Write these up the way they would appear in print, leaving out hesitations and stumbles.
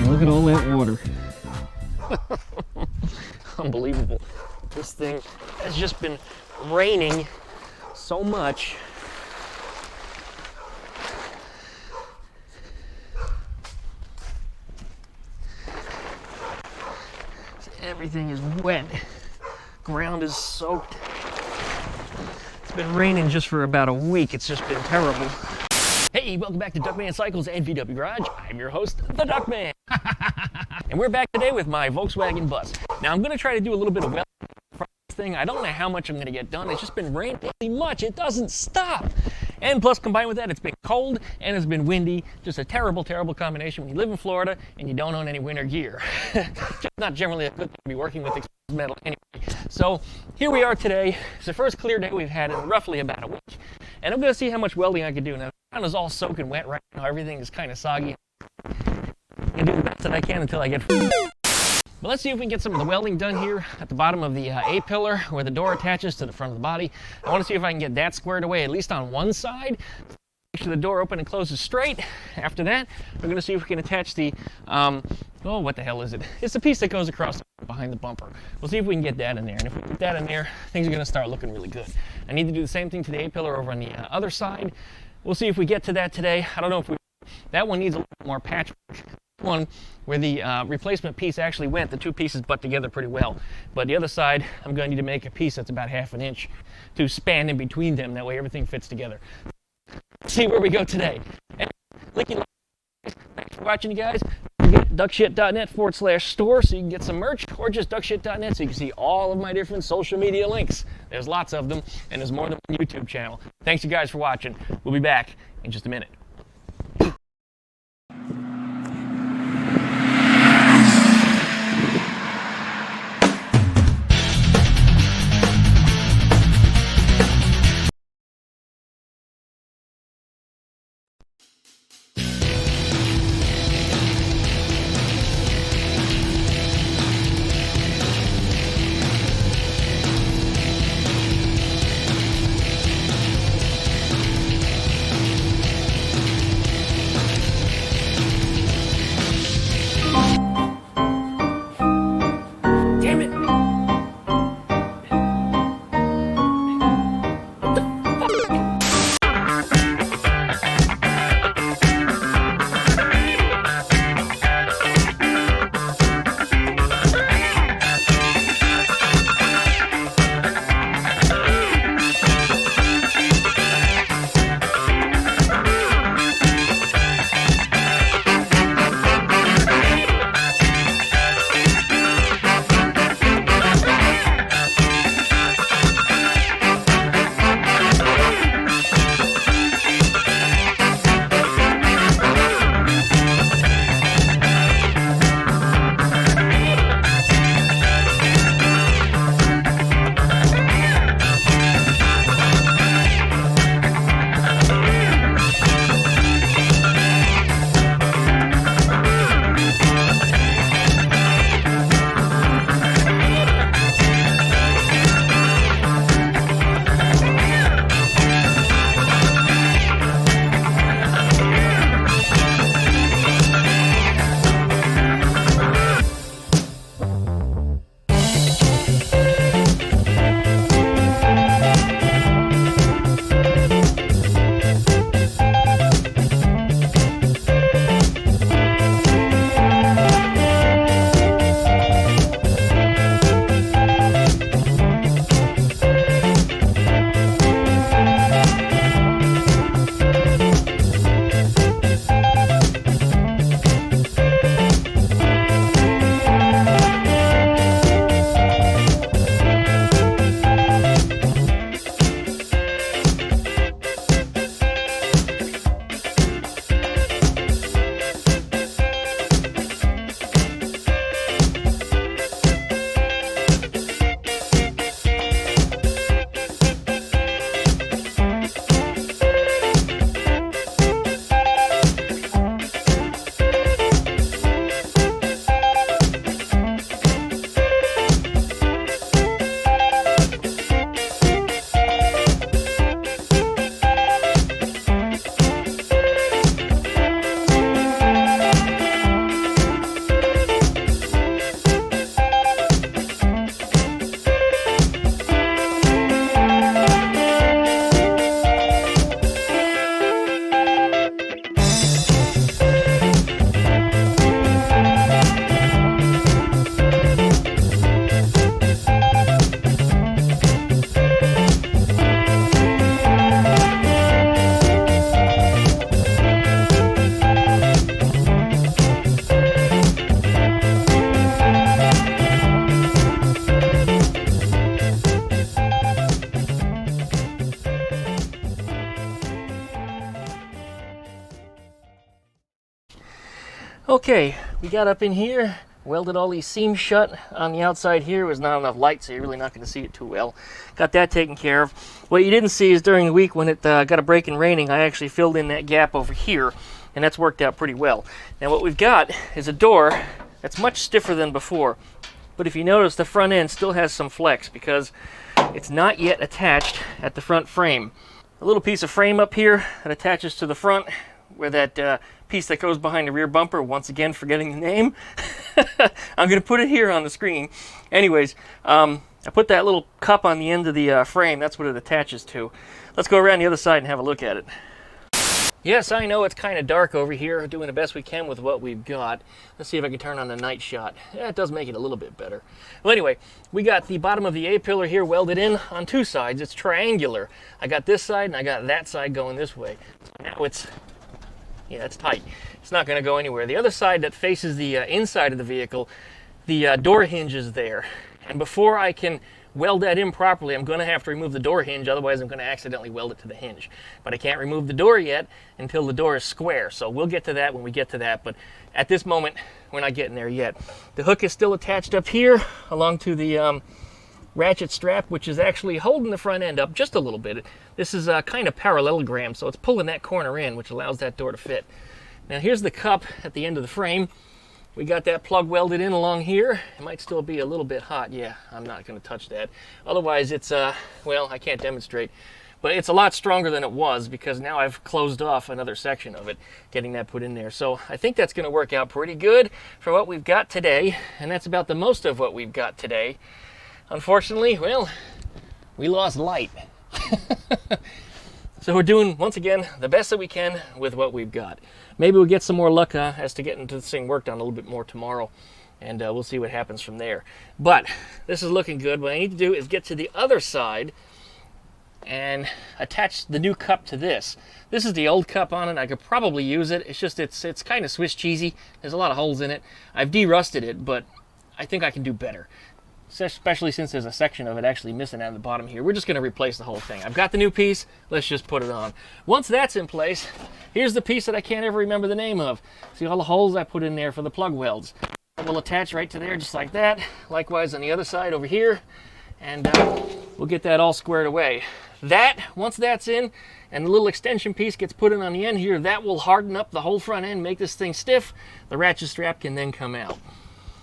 Look at all that water. Unbelievable. This thing has just been raining so much. Everything is wet. Ground is soaked. It's been raining just for about a week. It's just been terrible. Hey, welcome back to DuckmanCycles and VW Garage. I'm your host, the Duckman. And we're back today with my Volkswagen bus. Now, I'm going to try to do a little bit of welding for this thing. I don't know how much I'm going to get done. It's just been raining really much. It doesn't stop. And plus, combined with that, it's been cold and it's been windy. Just a terrible, terrible combination when you live in Florida and you don't own any winter gear. Just not generally a good thing to be working with exposed metal anyway. So here we are today. It's the first clear day we've had in roughly about a week. And I'm going to see how much welding I can do. Now, the ground is all soaking wet right now. Everything is kind of soggy. I'm going to do the best that I can until I get food. But let's see if we can get some of the welding done here at the bottom of the A-pillar where the door attaches to the front of the body. I want to see if I can get that squared away, at least on one side. Make sure the door open and closes straight. After that, we're going to see if we can attach the, oh, what the hell is it? It's the piece that goes across behind the bumper. We'll see if we can get that in there. And if we get that in there, things are going to start looking really good. I need to do the same thing to the A-pillar over on the other side. We'll see if we get to that today. I don't know if we... That one needs a little bit more patchwork. One where the replacement piece actually went, the two pieces butt together pretty well. But the other side, I'm going to need to make a piece that's about 1/2 inch to span in between them. That way everything fits together. Let's see where we go today. And thanks for watching, you guys. Get duckshit.net/store so you can get some merch, or just duckshit.net so you can see all of my different social media links. There's lots of them, and there's more than one YouTube channel. Thanks you guys for watching. We'll be back in just a minute. Okay, we got up in here, welded all these seams shut. On the outside here was not enough light, so you're really not going to see it too well. Got that taken care of. What you didn't see is during the week when it got a break in raining, I actually filled in that gap over here, and that's worked out pretty well. Now what we've got is a door that's much stiffer than before, but if you notice, the front end still has some flex because it's not yet attached at the front frame. A little piece of frame up here that attaches to the front, where that piece that goes behind the rear bumper, once again forgetting the name. I'm going to put it here on the screen. Anyways, I put that little cup on the end of the frame. That's what it attaches to. Let's go around the other side and have a look at it. Yes, I know it's kind of dark over here, doing the best we can with what we've got. Let's see if I can turn on the night shot. Yeah, it does make it a little bit better. Well, anyway, we got the bottom of the A-pillar here welded in on two sides. It's triangular. I got this side and I got that side going this way. So now it's tight. It's not going to go anywhere. The other side that faces the inside of the vehicle, the door hinge is there. And before I can weld that in properly, I'm going to have to remove the door hinge, otherwise I'm going to accidentally weld it to the hinge. But I can't remove the door yet until the door is square, so we'll get to that when we get to that, but at this moment, we're not getting there yet. The hook is still attached up here along to the ratchet strap, which is actually holding the front end up just a little bit. This is kind of parallelogram, so it's pulling that corner in, which allows that door to fit. Now here's the cup at the end of the frame. We got that plug welded in along here. It might still be a little bit hot. Yeah, I'm not going to touch that. Otherwise, it's, well, I can't demonstrate. But it's a lot stronger than it was because now I've closed off another section of it, getting that put in there. So I think that's going to work out pretty good for what we've got today. And that's about the most of what we've got today. Unfortunately, well, we lost light. So we're doing, once again, the best that we can with what we've got. Maybe we'll get some more luck as to getting this thing worked on a little bit more tomorrow, and we'll see what happens from there. But this is looking good. What I need to do is get to the other side and attach the new cup to this. This is the old cup on it. I could probably use it. It's just, it's kind of Swiss cheesy. There's a lot of holes in it. I've de-rusted it, but I think I can do better, especially since there's a section of it actually missing out of the bottom here. We're just going to replace the whole thing. I've got the new piece. Let's just put it on. Once that's in place, here's the piece that I can't ever remember the name of. See all the holes I put in there for the plug welds. It will attach right to there just like that. Likewise on the other side over here. And we'll get that all squared away. Once that's in and the little extension piece gets put in on the end here, that will harden up the whole front end, make this thing stiff. The ratchet strap can then come out.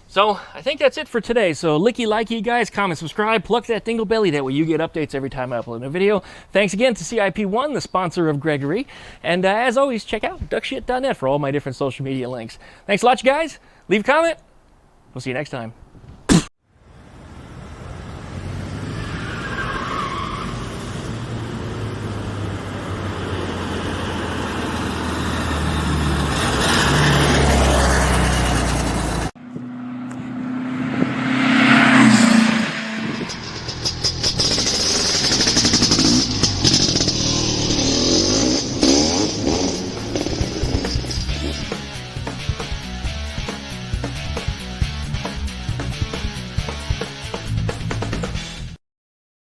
So I think that's it for today. So likey, guys, comment, subscribe, pluck that dingle belly. That way you get updates every time I upload a video. Thanks again to CIP1, the sponsor of Gregory. And as always, check out duckshit.net for all my different social media links. Thanks a lot, you guys. Leave a comment. We'll see you next time.